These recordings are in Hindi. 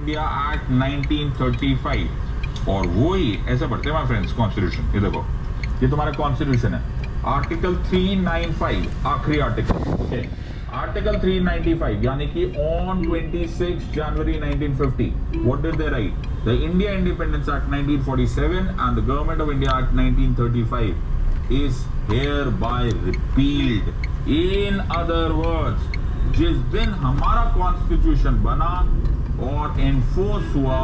इंडिया एक्ट 1935 और वो ही ऐसे पढ़ते हैं माय फ्रेंड्स कॉन्स्टिट्यूशन। ये देखो, ये तुम्हारा कॉन्स्टिट्यूशन है, आर्टिकल 395 आखिरी आर्टिकल, ओके। आर्टिकल 395 यानी कि on 26 January 1950 what did they right? The India independence act 1947 and the government of India act 1935 is hereby repealed. In other words, जिस दिन हमारा कॉन्स्टिट्यूशन बना और एनफोर्स हुआ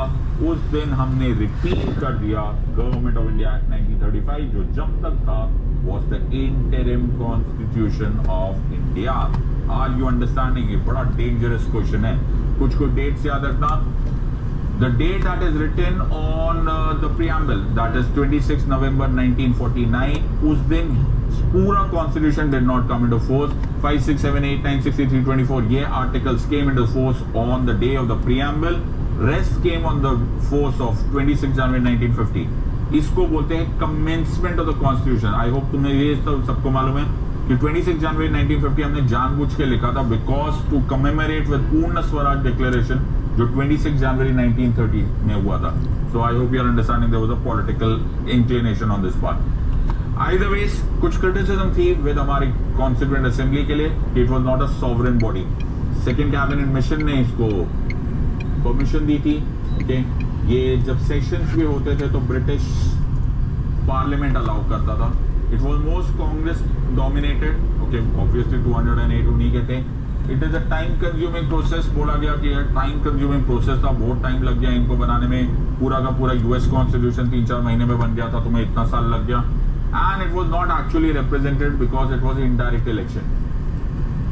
उस दिन हमने रिपील कर दिया गवर्नमेंट ऑफ इंडिया एक्ट 1935 जो जब तक था was the interim constitution of India. Are you understanding? ये बड़ा डेंजरस क्वेश्चन है, कुछ डेट्स याद रखना। The date that is written on the preamble, that is 26 November 1949, उस दिन पूरा constitution did not come into force. 5, 6, 7, 8, 9, 63, 24 ये articles came into force on the day of the preamble. Rest came on the force of 26 January 1950. इसको बोलते हैं commencement of the constitution. I hope तुम्हें ये तो सबको मालूम है कि 26 जनवरी 1950 हमने जानबूझ के लिखा था because to commemorate with पूर्ण स्वराज declaration जो 26 जनवरी 1930 में हुआ था। So I hope you are understanding there was a political inclination on this part. Either ways, कुछ criticism थी with हमारी Constituent Assembly के लिए, it was not a sovereign body. Second Cabinet Mission ने इसको permission दी थी, okay? ये जब सेशंस भी होते थे तो ब्रिटिश पार्लियामेंट अलाउ करता था। It was most Congress dominated, okay, obviously 208 उन्हीं के थे। It is a time consuming process, बोला गया कि टाइम कंज्यूमिंग प्रोसेस था, बहुत टाइम लग गया इनको बनाने में। पूरा का पूरा यूएस कॉन्स्टिट्यूशन 3-4 महीने में बन गया था, तुम्हें इतना साल लग गया। And it was not actually represented because it was indirect election.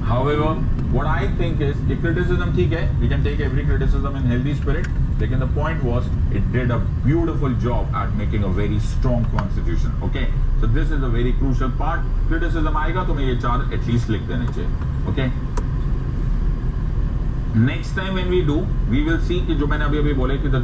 However, what I think is कि criticism ठीक है, we can take every criticism in healthy spirit, लेकिन the point was it did a beautiful job at making a very strong constitution. Okay, so this is a very crucial part. Criticism आएगा तुम्हें ये 4 at least लिख देने चाहिए. Okay. Next time when we do, we will see कि जो मैंने अभी बोले कि the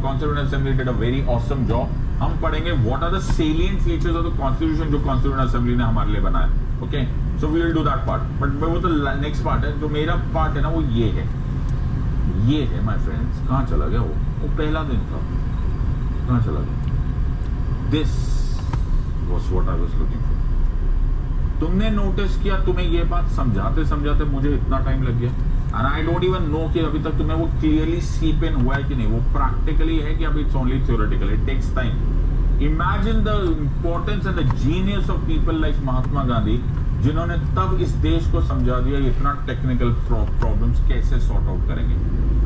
Constituent Assembly did a very awesome job. हम पढ़ेंगे what are the salient features of the Constitution जो Constituent Assembly ने हमारे लिए बनाया. Okay, so we will do that part. But वो तो next part है, जो मेरा part है ना वो ये है my friends. कहाँ चला गया वो पहला दिन था, कहाँ चला गया? This was what I was looking for. तुमने नोटिस किया, तुम्हें ये बात समझाते मुझे इतना टाइम लग गया and I don't even know कि अभी तक तुम्हें वो clearly seep in हुआ है कि नहीं। वो practically है कि अभी it's only theoretical, it takes time. Imagine the importance and the genius of people like Mahatma Gandhi जिन्होंने तब इस देश को समझा दिया इतना टेक्निकल प्रॉब्लम्स कैसे सॉर्ट आउट करेंगे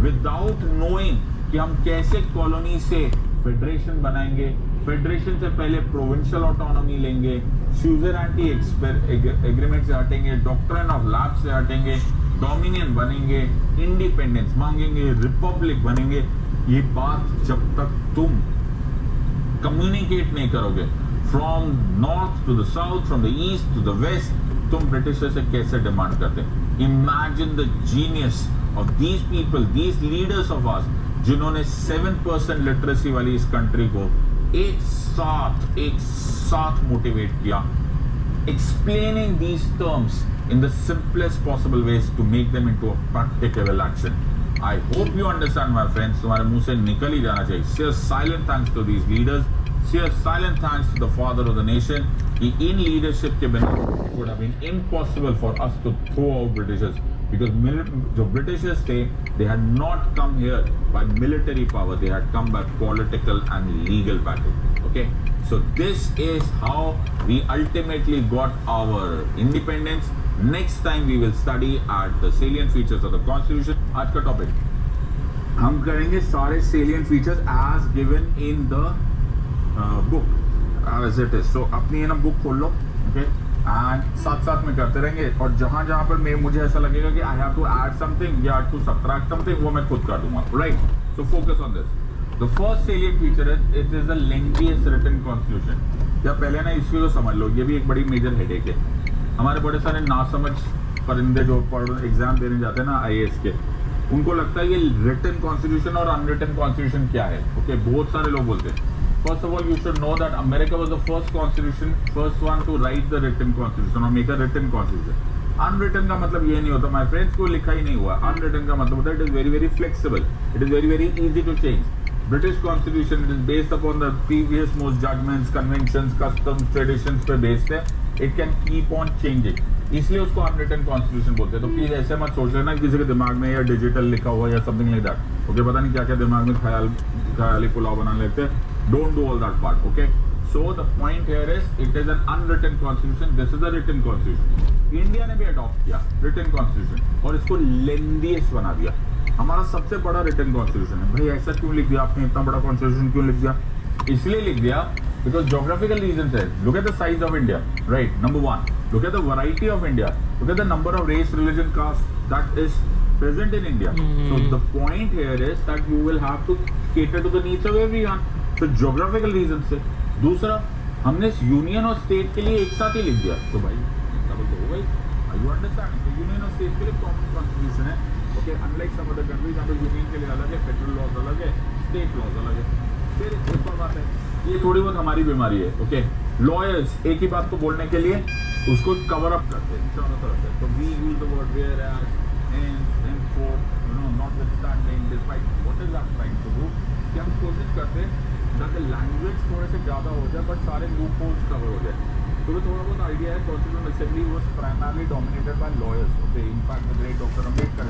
विदाउट नोइंग कि हम कैसे कॉलोनी से फेडरेशन बनाएंगे, फेडरेशन से पहले प्रोविंशियल ऑटोनॉमी लेंगे, स्विट्जरलैंड एग्रीमेंट से हटेंगे, डॉक्ट्रिन ऑफ लैब से हटेंगे, डोमिनियन बनेंगे, इंडिपेंडेंस मांगेंगे, रिपब्लिक बनेंगे। ये बात जब तक तुम कम्युनिकेट नहीं करोगे from north to the south, from the east to the west, तुम ब्रिटिशर से कैसे डिमांड करते? Imagine the genius of these people, these leaders of us जिन्होंने 7% लिटरेसी वाली इस कंट्री को एक साथ मोटिवेट किया, explaining these terms in the simplest possible ways to make them into a practicable action. I hope you understand, my friends. तुम्हारे मुंह से निकल ही जाना चाहिए. Say a silent thanks to these leaders. Say a silent thanks to the father of the nation. कि in leadership के बिना it would have been impossible for us to throw out Britishers because जो Britishers थे, they had not come here by military power. They had come by political and legal battle. Okay. So this is how we ultimately got our independence. Next time we will study at the salient features of the constitution. आज का टॉपिक हम करेंगे सारे salient features as given in the book as it is. So अपनी ना बुक खोल लो, okay? And साथ में करते रहेंगे और जहाँ पर मुझे ऐसा लगेगा कि I have to add something या to subtract something, वो मैं खुद कर दूंगा. Right? So focus on this. The first salient feature is it is the lengthiest written constitution. या पहले ना इसको समझ लो, ये भी एक बड़ी मेजर हेडेक है। हमारे बड़े सारे नासमझ परिंदे जो एग्जाम देने जाते हैं ना IAS के, उनको लगता है ये रिटन कॉन्स्टिट्यूशन और अनरिटन कॉन्स्टिट्यूशन क्या है। ओके, बहुत सारे लोग बोलते हैं। First of all, you should know that America was the first one to write the written constitution or make a written constitution. Unwritten का मतलब ये नहीं होता माय फ्रेंड्स, को लिखा ही नहीं हुआ। अनरिटन का मतलब होता है it is very very flexible, it is very very easy to change. British constitution is based upon the previous most judgements, conventions, customs, traditions पे बेस्ड है। It can keep on changing, इसलिए उसको अनरिटन कॉन्स्टिट्यूशन बोलते हैं। तो प्लीज ऐसे मत सोच लेना किसी के दिमाग में या डिजिटल लिखा हुआ या समथिंग लाइक दैट। ओके, पता नहीं क्या क्या दिमाग में ख्याली पुलाव बनाने लगते हैं। Don't do all that part. Okay, so the point here is it is an unwritten constitution, this is a written constitution. India ने भी अडॉप्ट किया रिटन कॉन्स्टिट्यूशन और इसको लेंदीएस्ट बना दिया। हमारा सबसे बड़ा रिटन कॉन्स्टिट्यूशन है। भाई ऐसा क्यों लिख दिया आपने, इतना बड़ा कॉन्स्टिट्यूशन क्यों लिख दिया? इसलिए लिख दिया because geographical reasons है। Look at the size of India, right? Number one, look at the variety of India, look at the number of race, religion, caste that is present in India. So the point here is that you will have to cater to the needs of everyone. So geographical reasons से। दूसरा, हमने यूनियन और स्टेट के लिए एक साथ ही लिख दिया। तो भाई डबल तो हो गई। Are you understanding? तो यूनियन और स्टेट के लिए कॉमन कॉन्स्टिट्यूशन है। Okay, unlike some other countries जहाँ पे यूनियन के लिए अलग है, फेडरल लॉज अलग है, स्टेट लॉज अलग है। फिर एक और बात है, ये थोड़ी बहुत हमारी बीमारी है। ओके, लॉयर्स एक ही बात को बोलने के लिए उसको कवर अप करते हैं चारों तरफ से। तो we use the word whereas, henceforth, you know, notwithstanding, despite, what is that trying to do? कि हम कोशिश करते हैं ताकि लैंग्वेज थोड़े से ज़्यादा हो जाए बट सारे लूप होल्स कवर हो जाए। तो वो थोड़ा बहुत आइडिया है। Constitutional assembly was primarily dominated by lawyers. Okay, in fact the great doctor Ambedkar